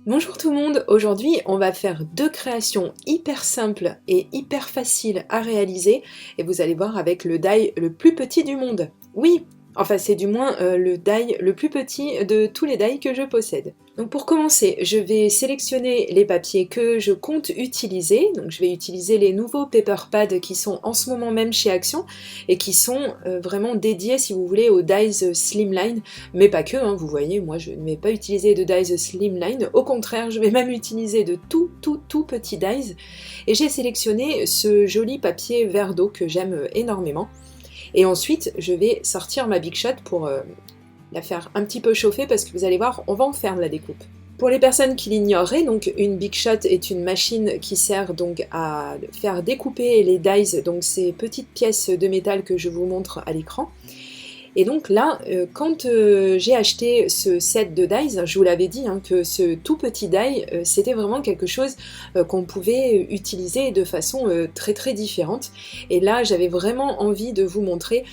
Bonjour tout le monde, aujourd'hui on va faire deux créations hyper simples et hyper faciles à réaliser et vous allez voir avec le die le plus petit du monde. Oui, enfin c'est du moins le die le plus petit de tous les die que je possède. Donc pour commencer, je vais sélectionner les papiers que je compte utiliser. Donc je vais utiliser les nouveaux paper pads qui sont en ce moment même chez Action et qui sont vraiment dédiés si vous voulez aux dies Slimline, mais pas que, hein, vous voyez, moi je ne vais pas utiliser de dies Slimline, au contraire je vais même utiliser de tout petits dies et j'ai sélectionné ce joli papier vert d'eau que j'aime énormément. Et ensuite je vais sortir ma Big Shot pour la faire un petit peu chauffer parce que vous allez voir, on va en faire de la découpe. Pour les personnes qui l'ignoreraient, donc une Big Shot est une machine qui sert donc à faire découper les dies, donc ces petites pièces de métal que je vous montre à l'écran. Et donc là, quand j'ai acheté ce set de dies, je vous l'avais dit, hein, que ce tout petit die, c'était vraiment quelque chose qu'on pouvait utiliser de façon très différente. Et là, j'avais vraiment envie de vous montrer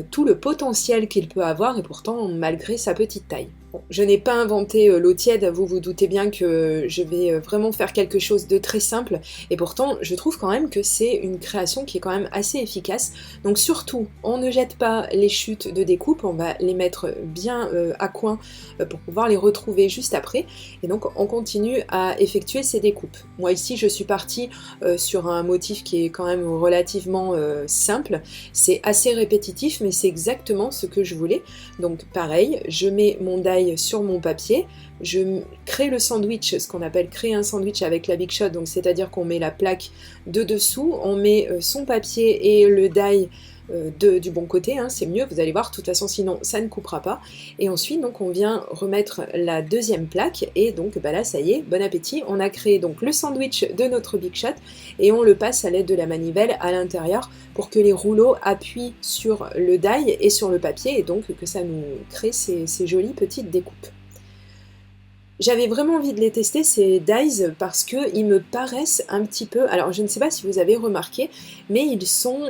tout le potentiel qu'il peut avoir, et pourtant, malgré sa petite taille. Bon, je n'ai pas inventé l'eau tiède, vous vous doutez bien que je vais vraiment faire quelque chose de très simple, et pourtant, je trouve quand même que c'est une création qui est quand même assez efficace. Donc surtout, on ne jette pas les chutes de découpe, on va les mettre bien à coin pour pouvoir les retrouver juste après, et donc on continue à effectuer ces découpes. Moi ici, je suis partie sur un motif qui est quand même relativement simple, c'est assez répétitif, mais c'est exactement ce que je voulais. Donc pareil, je mets mon die sur mon papier, je crée le sandwich, ce qu'on appelle créer un sandwich avec la Big Shot, donc c'est-à-dire qu'on met la plaque de dessous, on met son papier et le die du bon côté, hein, c'est mieux, vous allez voir, de toute façon sinon ça ne coupera pas. Et ensuite donc on vient remettre la deuxième plaque et donc bah là ça y est, bon appétit, on a créé donc le sandwich de notre Big Shot et on le passe à l'aide de la manivelle à l'intérieur pour que les rouleaux appuient sur le die et sur le papier et donc que ça nous crée ces jolies petites découpes. J'avais vraiment envie de les tester ces dies parce qu'ils me paraissent un petit peu, alors je ne sais pas si vous avez remarqué, mais ils sont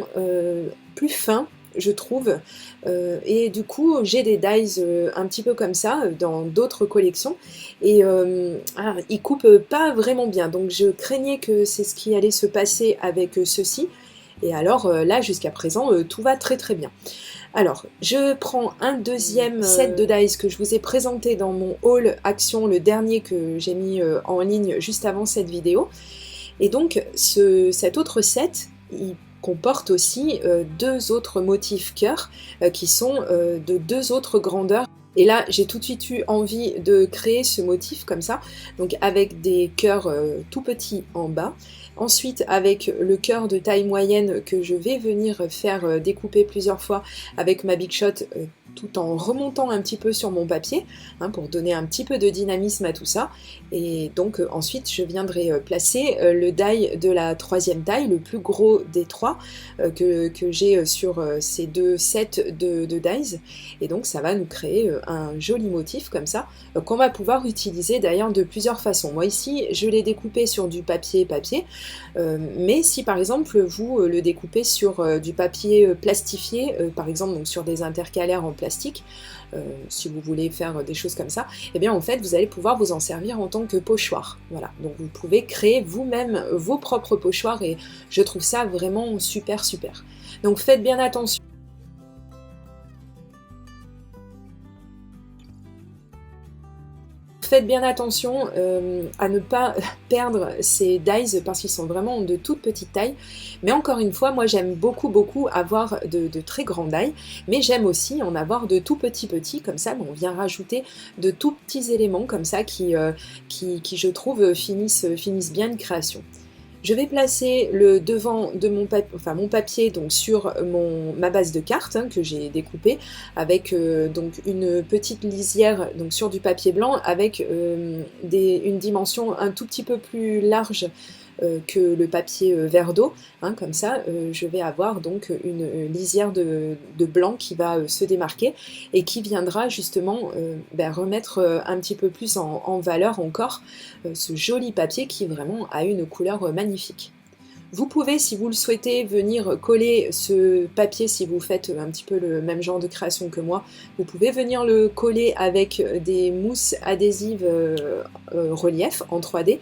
plus fins, je trouve, et du coup j'ai des dies un petit peu comme ça dans d'autres collections et ils coupent pas vraiment bien, donc je craignais que c'est ce qui allait se passer avec ceux-ci, et alors là jusqu'à présent tout va très bien. Alors, je prends un deuxième set de dies que je vous ai présenté dans mon haul Action, le dernier que j'ai mis en ligne juste avant cette vidéo. Et donc, cet autre set, il comporte aussi deux autres motifs cœur qui sont de deux autres grandeurs. Et là, j'ai tout de suite eu envie de créer ce motif comme ça, donc avec des cœurs tout petits en bas. Ensuite, avec le cœur de taille moyenne que je vais venir faire découper plusieurs fois avec ma Big Shot, tout en remontant un petit peu sur mon papier, hein, pour donner un petit peu de dynamisme à tout ça. Et donc ensuite, je viendrai placer le die de la troisième taille, le plus gros des trois, que j'ai sur ces deux sets de dies. Et donc ça va nous créer un joli motif comme ça, qu'on va pouvoir utiliser d'ailleurs de plusieurs façons. Moi ici, je l'ai découpé sur du papier, mais si par exemple vous le découpez sur du papier plastifié, par exemple donc sur des intercalaires en plastique, si vous voulez faire des choses comme ça, et bien en fait vous allez pouvoir vous en servir en tant que pochoir. Voilà, donc vous pouvez créer vous-même vos propres pochoirs et je trouve ça vraiment super. Donc faites bien attention. Faites bien attention à ne pas perdre ces dies parce qu'ils sont vraiment de toute petite taille. Mais encore une fois, moi j'aime beaucoup avoir de très grands dies, mais j'aime aussi en avoir de tout petits comme ça. On vient rajouter de tout petits éléments comme ça qui je trouve finissent bien une création. Je vais placer le devant de mon papier donc sur ma base de cartes, hein, que j'ai découpée avec donc une petite lisière donc sur du papier blanc avec une dimension un tout petit peu plus large que le papier vert d'eau, hein, comme ça je vais avoir donc une lisière de blanc qui va se démarquer et qui viendra justement remettre un petit peu plus en valeur encore ce joli papier qui vraiment a une couleur magnifique. Vous pouvez, si vous le souhaitez, venir coller ce papier, si vous faites un petit peu le même genre de création que moi, vous pouvez venir le coller avec des mousses adhésives relief en 3D.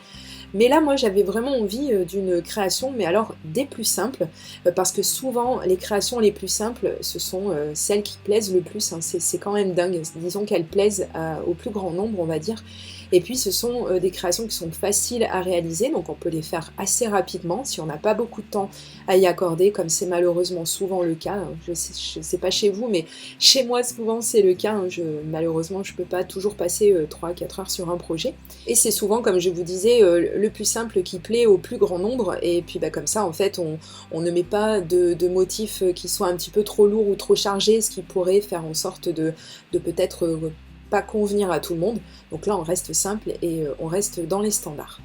Mais là, moi, j'avais vraiment envie d'une création, mais alors des plus simples, parce que souvent, les créations les plus simples, ce sont celles qui plaisent le plus, hein. C'est quand même dingue, disons qu'elles plaisent au plus grand nombre, on va dire. Et puis, ce sont des créations qui sont faciles à réaliser, donc on peut les faire assez rapidement, si on n'a pas beaucoup de temps à y accorder, comme c'est malheureusement souvent le cas. Je sais pas chez vous, mais chez moi, souvent, c'est le cas. Malheureusement, je peux pas toujours passer 3-4 heures sur un projet. Et c'est souvent, comme je vous disais, le plus simple qui plaît au plus grand nombre, et puis comme ça, en fait, on ne met pas de motifs qui soient un petit peu trop lourds ou trop chargés, ce qui pourrait faire en sorte de peut-être pas convenir à tout le monde. Donc là, on reste simple et on reste dans les standards.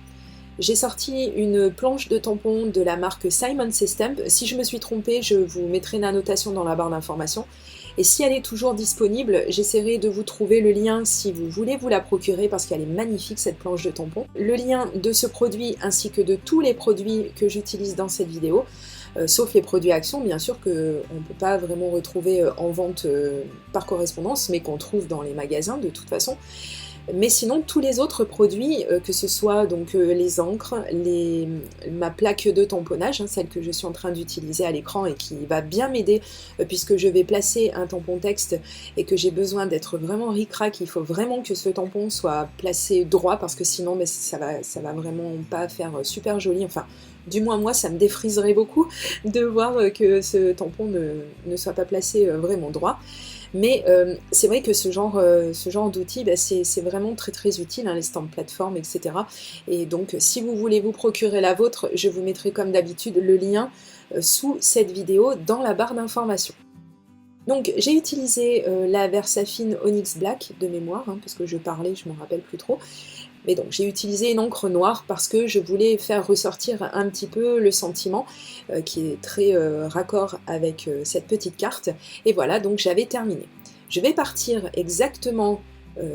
J'ai sorti une planche de tampons de la marque Simon Says Stamp. Si je me suis trompée, je vous mettrai une annotation dans la barre d'informations. Et si elle est toujours disponible, j'essaierai de vous trouver le lien si vous voulez vous la procurer parce qu'elle est magnifique cette planche de tampons. Le lien de ce produit ainsi que de tous les produits que j'utilise dans cette vidéo, sauf les produits Action bien sûr qu'on ne peut pas vraiment retrouver en vente par correspondance mais qu'on trouve dans les magasins de toute façon. Mais sinon, tous les autres produits, que ce soit donc les encres, ma plaque de tamponnage, hein, celle que je suis en train d'utiliser à l'écran et qui va bien m'aider puisque je vais placer un tampon texte et que j'ai besoin d'être vraiment ric-rac, il faut vraiment que ce tampon soit placé droit parce que sinon ça va vraiment pas faire super joli, enfin du moins moi ça me défriserait beaucoup de voir que ce tampon ne soit pas placé vraiment droit. Mais c'est vrai que ce genre d'outils, c'est vraiment très très utile, hein, les stands plateformes, etc. Et donc si vous voulez vous procurer la vôtre, je vous mettrai comme d'habitude le lien sous cette vidéo dans la barre d'informations. Donc j'ai utilisé la Versafine Onyx Black de mémoire, hein, parce que je parlais, je ne me rappelle plus trop. Mais donc j'ai utilisé une encre noire parce que je voulais faire ressortir un petit peu le sentiment qui est très raccord avec cette petite carte. Et voilà, donc j'avais terminé. Je vais partir exactement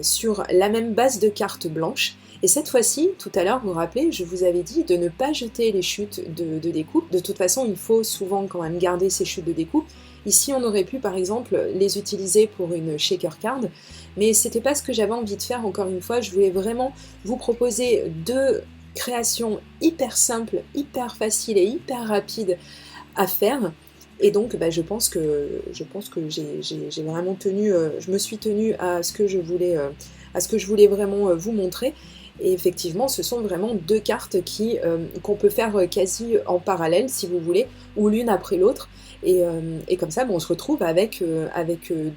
sur la même base de carte blanche. Et cette fois-ci, tout à l'heure, vous vous rappelez, je vous avais dit de ne pas jeter les chutes de découpe. De toute façon, il faut souvent quand même garder ces chutes de découpe. Ici, on aurait pu, par exemple, les utiliser pour une shaker card, mais c'était pas ce que j'avais envie de faire, encore une fois. Je voulais vraiment vous proposer deux créations hyper simples, hyper faciles et hyper rapides à faire. Et donc, je pense que j'ai vraiment tenu, je me suis tenue à ce que je voulais vraiment vous montrer. Et effectivement, ce sont vraiment deux cartes qu'on peut faire quasi en parallèle, si vous voulez, ou l'une après l'autre. Et comme ça, on se retrouve avec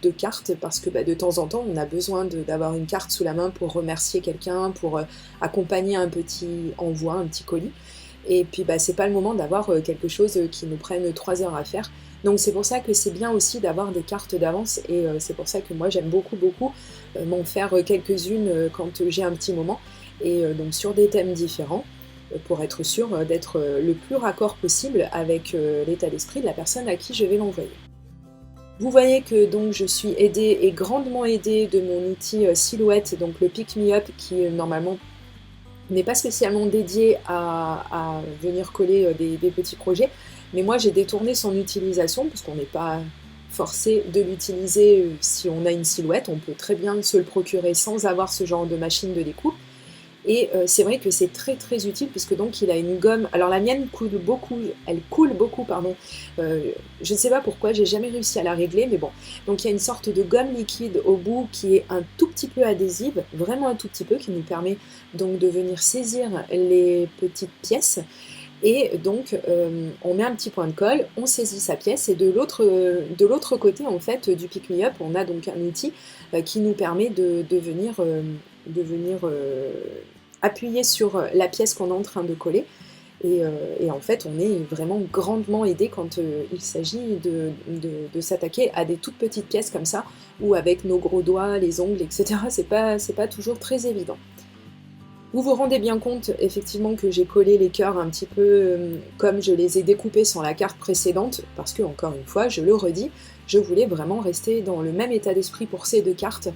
deux cartes, parce que de temps en temps, on a besoin d'avoir une carte sous la main pour remercier quelqu'un, pour accompagner un petit envoi, un petit colis. Et puis, c'est pas le moment d'avoir quelque chose qui nous prenne 3 heures à faire. Donc c'est pour ça que c'est bien aussi d'avoir des cartes d'avance, et c'est pour ça que moi j'aime beaucoup m'en faire quelques-unes quand j'ai un petit moment, et donc sur des thèmes différents, pour être sûr d'être le plus raccord possible avec l'état d'esprit de la personne à qui je vais l'envoyer. Vous voyez que donc je suis aidée et grandement aidée de mon outil Silhouette, donc le Pick Me Up, qui normalement n'est pas spécialement dédié à venir coller des petits projets, mais moi j'ai détourné son utilisation, parce qu'on n'est pas forcé de l'utiliser si on a une silhouette, on peut très bien se le procurer sans avoir ce genre de machine de découpe. Et c'est vrai que c'est très très utile puisque donc il a une gomme, alors la mienne coule beaucoup, je ne sais pas pourquoi, j'ai jamais réussi à la régler, mais bon, donc il y a une sorte de gomme liquide au bout qui est un tout petit peu adhésive, vraiment un tout petit peu, qui nous permet donc de venir saisir les petites pièces. Et donc on met un petit point de colle, on saisit sa pièce, et de l'autre côté en fait du Pick Me Up, on a donc un outil qui nous permet de venir appuyer sur la pièce qu'on est en train de coller. Et en fait, on est vraiment grandement aidé quand il s'agit de s'attaquer à des toutes petites pièces comme ça, ou avec nos gros doigts, les ongles, etc. C'est pas toujours très évident. Vous vous rendez bien compte effectivement que j'ai collé les cœurs un petit peu comme je les ai découpés sur la carte précédente, parce que, encore une fois, je le redis, je voulais vraiment rester dans le même état d'esprit pour ces deux cartes,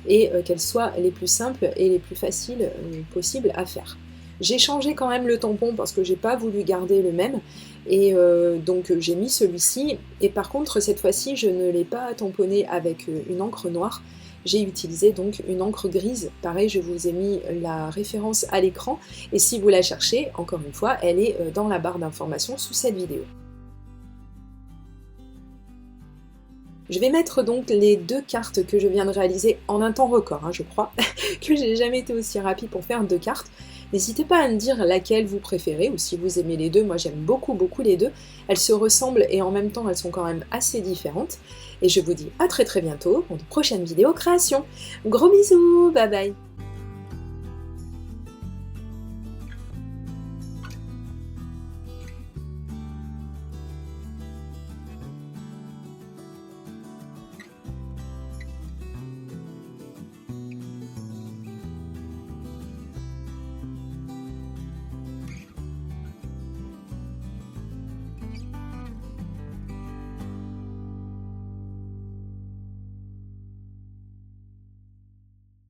et qu'elles soient les plus simples et les plus faciles possibles à faire. J'ai changé quand même le tampon parce que j'ai pas voulu garder le même, et donc j'ai mis celui-ci, et par contre cette fois-ci je ne l'ai pas tamponné avec une encre noire, j'ai utilisé donc une encre grise. Pareil, je vous ai mis la référence à l'écran, et si vous la cherchez, encore une fois, elle est dans la barre d'informations sous cette vidéo. Je vais mettre donc les 2 cartes que je viens de réaliser en un temps record, hein, je crois, que j'ai jamais été aussi rapide pour faire 2 cartes. N'hésitez pas à me dire laquelle vous préférez, ou si vous aimez les deux. Moi j'aime beaucoup les deux. Elles se ressemblent et en même temps elles sont quand même assez différentes. Et je vous dis à très bientôt pour de prochaines vidéos création. Gros bisous, bye bye.